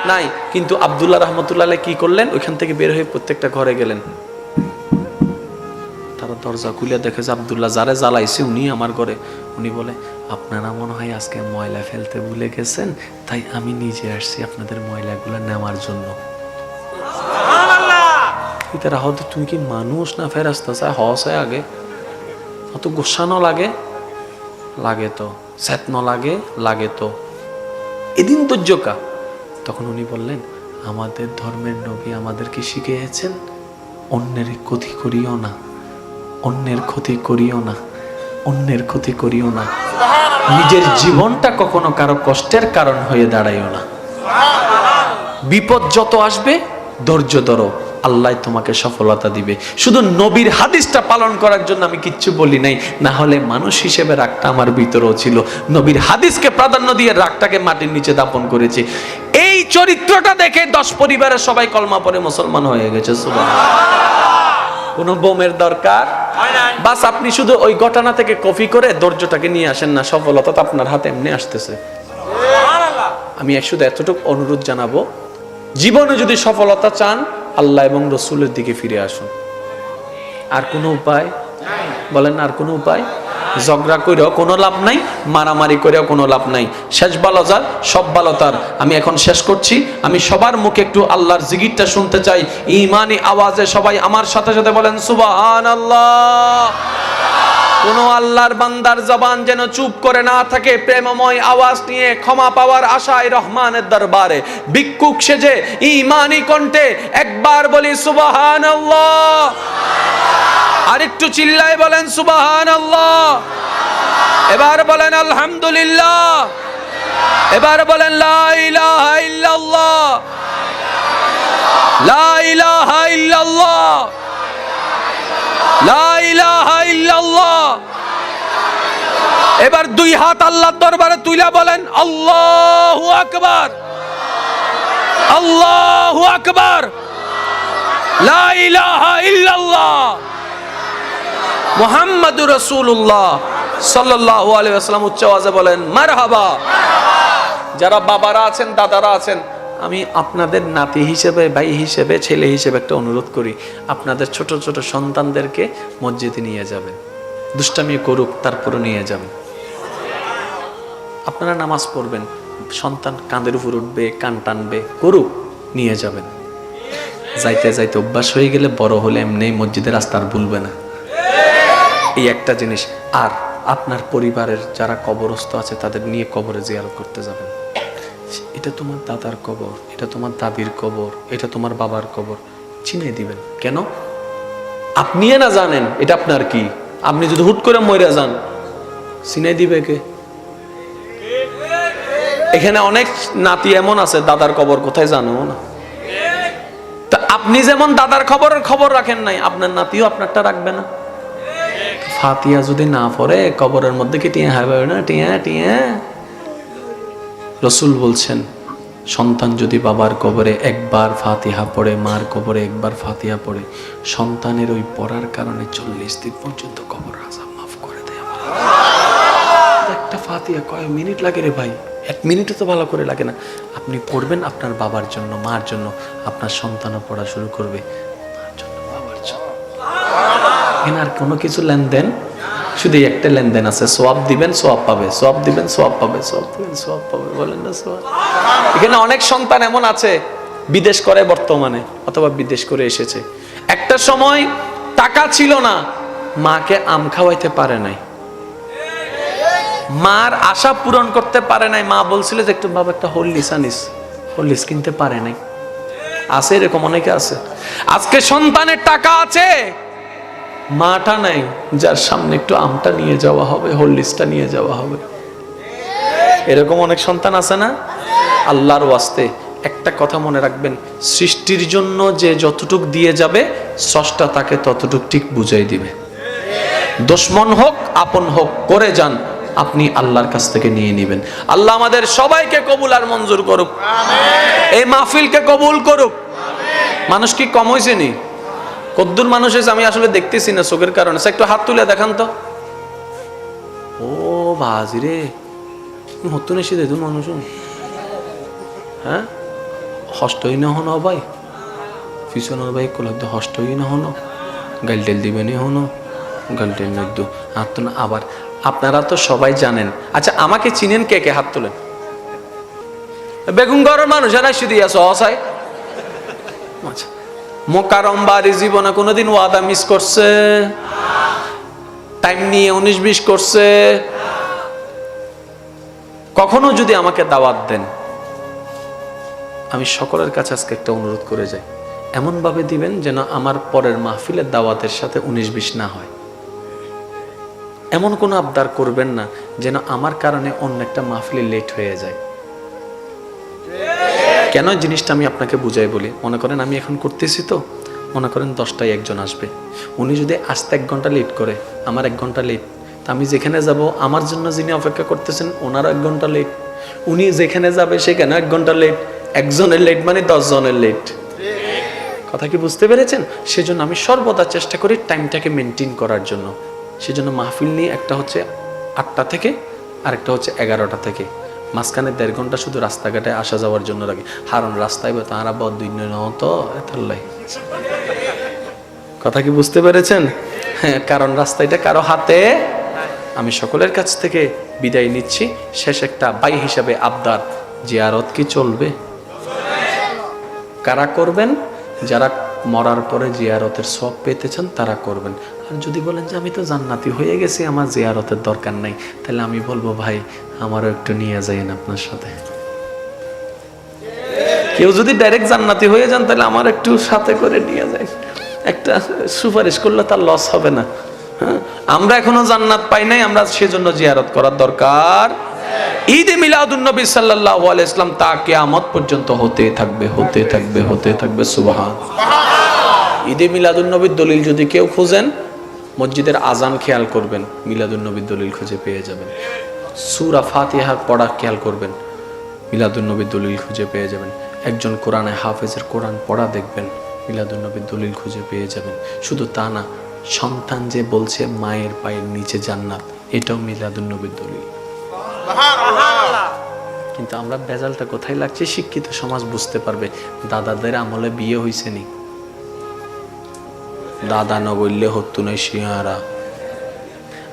নাই। কিন্তু আব্দুল্লাহ রহমতুল্লাহ কি করলেন, ওইখান থেকে বের হয়ে প্রত্যেকটা ঘরে গেলেন। তারা দরজা খুলে দেখে যে আব্দুল্লাহ যারে জ্বালাইছে উনি আমার ঘরে। উনি বলে, আপনারা মনে হয় আজকে ময়লা ফেলতে ভুলে গেছেন, তাই আমি নিজে আসছি আপনাদের ময়লাগুলো নেওয়ার জন্য। তারা হয়তো, তুমি কি মানুষ না ফেরেশতা? চাই হস হয় আগে, অত গোসানো লাগে, লাগে তো স্যাতন লাগে, লাগে তো এদিন ধৈর্যকা। তখন উনি বললেন, আমাদের ধর্মের নবী আমাদেরকে শিখিয়েছেন, অন্যের ক্ষতি করিও না, অন্যের ক্ষতি করিও না, অন্যের ক্ষতি করিও না। নিজের জীবনটা কখনো কারো কষ্টের কারণ হয়ে দাঁড়াইও না। বিপদ যত আসবে ধৈর্য ধরো, আল্লাহ তোমাকে সফলতা দিবে। শুধু নবীর হাদিসটা পালন করার জন্য আমি কিচ্ছু বলি নাই, না হলে মানুষ হিসেবে রাগটা আমার ভিতরেও ছিল। নবীর হাদিসকে প্রাধান্য দিয়ে রাগটাকে মাটির নিচে দাপন করেছি। এই চরিত্রটা দেখে 10 পরিবারের সবাই কলমা পড়ে মুসলমান হয়ে গেছে। সুবহানাল্লাহ। কোনো বোমের দরকার বাস, আপনি শুধু ওই ঘটনা থেকে কপি করে ধৈর্যটাকে নিয়ে আসেন না, সফলতা তো আপনার হাতে এমনি আসতেছে। আমি শুধু এতটুকু অনুরোধ জানাবো, জীবনে যদি সফলতা চান, আল্লাহ এবং রসুলের দিকে ফিরে আসুন। আর কোনো উপায় বলেন, আর কোনো উপায়? ঝগড়া করেও কোনো লাভ নাই, মারামারি করেও কোনো লাভ নাই। শেষ ভালো যার, সব ভালো তার। আমি এখন শেষ করছি। আমি সবার মুখে একটু আল্লাহর জিকিরটা শুনতে চাই, ঈমানি আওয়াজে সবাই আমার সাথে সাথে বলেন সুবহানাল্লাহ। কোন আল্লাহর বান্দার জবান যেন চুপ করে না থাকে, প্রেমময় আওয়াজ নিয়ে ক্ষমা পাওয়ার আশায় রহমানের দরবারে ভিক্ষুক সেজে ঈমানি কণ্ঠে একবার বলি সুবহানাল্লাহ। আরেকটু চিল্লায় বলেন সুবহানাল্লাহ। এবার বলেন আলহামদুলিল্লাহ। এবার বলেন লা ইলাহা ইল্লাল্লাহ, লা ইলাহা ইল্লাল্লাহ, লা ইলাহা ইল্লাল্লাহ। এবার দুই হাত আল্লাহর দরবারে তুলে বলেন আল্লাহু আকবার, আল্লাহু আকবার, লা ইলাহা ইল্লাল্লাহ, মুহাম্মাদুর রাসূলুল্লাহ সাল্লাল্লাহু আলাইহি ওয়াসাল্লাম। উচ্চ আওয়াজে বলেন মারহাবা। যারা বাবারা আছেন, দাদারা আছেন, আমি আপনাদের নাতি হিসেবে, ভাই হিসেবে, ছেলে হিসেবে একটা অনুরোধ করি, আপনাদের ছোট ছোট সন্তানদেরকে মসজিদে নিয়ে যাবেন। দুষ্টামি করুক, তারপরে নিয়ে যাবেন। আপনারা নামাজ পড়বেন, সন্তান কাঁধের উপর উঠবে, কান টানবে, করুক, নিয়ে যাবেন। যাইতে যাইতে অভ্যাস হয়ে গেলে বড় হলে এমনি মসজিদের রাস্তা আর ভুলবে না। এই একটা জিনিস। আর আপনার পরিবারের যারা কবরস্থ আছে তাদের নিয়ে কবরে জিয়ারত করতে যাবেন। এটা তোমার দাদার কবর, এটা তোমার দাদির কবর, এটা তোমার বাবার কবর, চিনিয়ে দিবেন। কেন? আপনি না জানেন এটা আপনার কি। আপনি যদি হুট করে মরে যান, চিনিয়ে দিবে কে? এখানে অনেক নাতি এমন আছে দাদার কবর কোথায় জানো না। তা আপনি যেমন দাদার খবর রাখেন নাই, আপনার নাতিও আপনারটা রাখবে না। ফাতিহা যদি না পড়ে কবরের মধ্যে কি টিয়া হবে না? টিয়া টিয়া। রাসূল বলছেন, সন্তান যদি বাবার কবরে একবার ফাতিহা পড়ে, মার কবরে একবার ফাতিহা পড়ে, সন্তানের ওই পড়ার কারণে 40 দিন পর্যন্ত কবর আযাব মাফ করে দেয়। একটা ফাতিহা কয় মিনিট লাগে রে ভাই? 1 মিনিটও তো ভালো করে লাগে না। আপনি পড়বেন আপনার বাবার জন্য, মার জন্য, আপনার সন্তানও পড়া শুরু করবে মার জন্য, বাবার জন্য। এখানে আর কোনো কিছু লেনদেন, শুধু একটা লেনদেন আছে, সওয়াব দিবেন সওয়াব পাবে, সওয়াব দিবেন সওয়াব পাবে, সওয়াব দিবেন সওয়াব পাবে। বলেন না সওয়াব? এখানে অনেক সন্তান এমন আছে বিদেশ করে বর্তমানে, অথবা বিদেশ করে এসেছে। একটা সময় টাকা ছিল না, মাকে আম খাওয়াইতে পারে নাই, মার আশা পূরণ করতে পারে নাই। মা বলছিল যে একটু বাবা একটা হরলিক্স আনিস, হরলিক্স কিনতে পারে নাই। আছে এরকম অনেকে আছে। আজকে সন্তানের টাকা আছে, মাটা নাই, যার সামনে একটু আমটা নিয়ে যাওয়া হবে, হরলিক্সটা নিয়ে যাওয়া হবে। এরকম অনেক সন্তান আছে না? আল্লাহর ওয়াস্তে একটা কথা মনে রাখবেন, সৃষ্টির জন্য যে যতটুক দিয়ে যাবে, স্রষ্টা তাকে ততটুক ঠিক বুঝাই দিবে। দুশমন হোক আপন হোক, করে যান, আপনি আল্লাহর কাছ থেকে নিয়ে নেবেন। আল্লাহ আমাদের সবাইকে কবুল আর মঞ্জুর করুক, এই মাহফিলকে কবুল করুক। মানুষ কি কম হয়েছে নি? কদ্দুর মানুষ এসে আমি আসলে দেখতেছি না চোখের কারণে। একটু হাত তুলে দেখান তো। ও বাজি রে, হতুন এসে দেখুন মানুষ। হ্যাঁ, হস্তই না হনো ভাই, পিছনের ভাই কোল হস্তই না হনো, গালটেল দিবেনি হনো, গালটেল নদ্দু হাত তো না। আবার আপনারা তো সবাই জানেন। আচ্ছা, আমাকে চিনেন কে কে? হাত তুলেন। বেগুন ঘরের মানুষ এরা শুধু আছে অসায়। আচ্ছা, মোকারম বাড়ি জীবনে কোনোদিন ওয়াদা মিস করছে? টাইম নিয়ে 19-20 করছে? কখনো যদি আমাকে দাওয়াত দেন, আমি সকলের কাছে আজকে একটা অনুরোধ করে যাই, এমন ভাবে দিবেন যেন আমার পরের মাহফিলের দাওয়াতের সাথে 19-20 না হয়। এমন কোনো আবদার করবেন না যেন আমার কারণে অন্য একটা মাহফিলে লেট হয়ে যায়। কেন জিনিসটা আমি আপনাকে বুঝাই বলি। মনে করেন আমি এখন করতেছি, তো মনে করেন 10টায় একজন আসবে, উনি যদি আসতে 1 ঘন্টা লেট করে, আমার 1 ঘন্টা লেট, তা আমি যেখানে যাব আমার জন্য যিনি অপেক্ষা করতেছেন ওনারও 1 ঘন্টা লেট, উনি যেখানে যাবে সেখানে 1 ঘন্টা লেট। একজনের লেট মানে 10 জনের লেট। কথা কি বুঝতে পেরেছেন? সেজন্য আমি সর্বদা চেষ্টা করি টাইমটাকে মেনটেন করার জন্য। সেজন্য মাহফিল নিয়ে একটা হচ্ছে 8টা থেকে, আরেকটা হচ্ছে 11টা থেকে, মাঝখানে 1.5 ঘন্টা শুধু রাস্তাঘাটে আসা যাওয়ার জন্য লাগে। হারণ রাস্তায় তারা 2 দিন তো এত লাই কথা কি বুঝতে পেরেছেন? হ্যাঁ, কারণ রাস্তাটা কারো হাতে। আমি সকলের কাছ থেকে বিদায় নিচ্ছি। শেষ একটা ভাই হিসাবে আবদার, জিয়ারত কি চলবে? কারা করবেন? যারা মরার পরে জিয়ারতের সওয়াব পেতে চান তারা করবেন। আর যদি বলেন যে আমি তো জান্নাতি হয়ে গেছি, আমার জিয়ারতের দরকার নাই, তাহলে আমি বলবো ভাই আমারও একটু নিয়ে যাইন আপনার সাথে। কেউ যদি ডাইরেক্ট জান্নাতি হয়ে যান তাহলে আমার একটু সাথে করে নিয়ে যায়, একটা সুপারিশ করলে তার লস হবে না। হ্যাঁ, আমরা এখনো জান্নাত পাই নাই, আমরা সেজন্য জিয়ারত করার দরকার। ঈদে মিলাদুন নবী সাল্লাল্লাহু আলাইহি ওয়াসাল্লাম তা কিয়ামত পর্যন্ত হতে থাকবে, হতে থাকবে, হতে থাকবে। সুবহানাল্লাহ। ঈদে মিলাদুন নবীর দলিল যদি কেউ খুঁজেন, মসজিদের আজান খেয়াল করবেন, মিলাদুন নবীর দলিল খুঁজে পেয়ে যাবেন। সূরা ফাতিহা পড়া খেয়াল করবেন, মিলাদুন নবীর দলিল খুঁজে পেয়ে যাবেন। একজন কোরআনে হাফেজের কোরআন পড়া দেখবেন, মিলাদুন নবীর দলিল খুঁজে পেয়ে যাবেন। শুধু তা না, সন্তান যে বলছে মায়ের পায়ের নিচে জান্নাত, এটাও মিলাদুন নবীর দলিল। কিন্তু আমরা বেজালটা কোথায় লাগছে? শিক্ষিত সমাজ বুঝতে পারবে, দাদাদের আমলে বিয়ে হইছে নি, দাদা ন বললে হতো না শিয়ারা।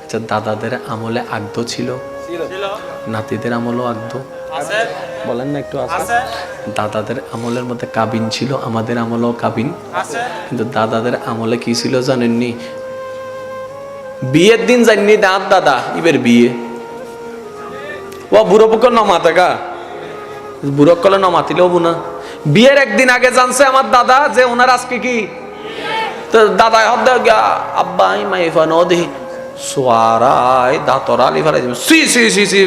আচ্ছা, দাদাদের আমলে আগদ ছিল, নাতিদের আমলও আগদ, বলেন না একটু আছে। দাদাদের আমলের মধ্যে কাবিন ছিল, আমাদের আমলেও কাবিন। কিন্তু দাদাদের আমলে কি ছিল জানেননি? বিয়ের দিন জাননি দাদা ইবের বিয়ে, ও বুড়ো পুকুর নমাতে গা, বুড়ো কলে নমাতিলেও বুনা। বিয়ের একদিন আগে জানছে আমার দাদা যে ওনার আজকে কি, তো দাদা হদ আব্বা মাইফা নদী সোয়ারায় দাঁতরা লিফারাই সি সি সি সি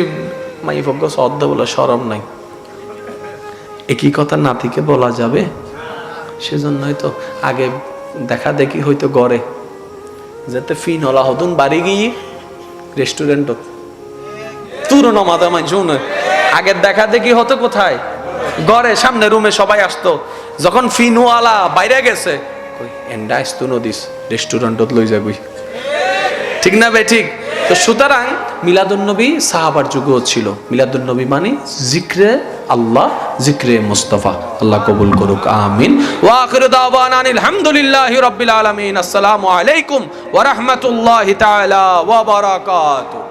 মাইফজ্ঞ সদ্দ বলে শরম নাই। একই কথা নাতিকে বলা যাবে? সেজন্যই তো আগে দেখা দেখি হয়তো গড়ে যাতে ফিন হলা হতুন বাড়ি গিয়ে রেস্টুরেন্ট তুরনো মাথা মানছ আগের দেখা দেখি হতো কোথায়? গড়ে সামনে রুমে সবাই আসতো। যখন ফিনওয়ালা বাইরে গেছে, এন্ডা আসতো নদীস রেস্টুরেন্টত লই যাবি, ঠিক না বে ঠিক? তো সুতরাং মিলাদুন্নবী সাহাবার যুগও ছিল। মিলাদুন্নবী মানে জিক্রে আল্লাহ, জিক্রে মুস্তাফা। আল্লাহ কবুল করুক, আমিন। ওয়া আখিরু দাওয়ানা আলহামদুলিল্লাহি রাব্বিল আলামিন। আসসালামু আলাইকুম ওয়া রাহমাতুল্লাহি তাআলা ওয়া বারাকাতুহু।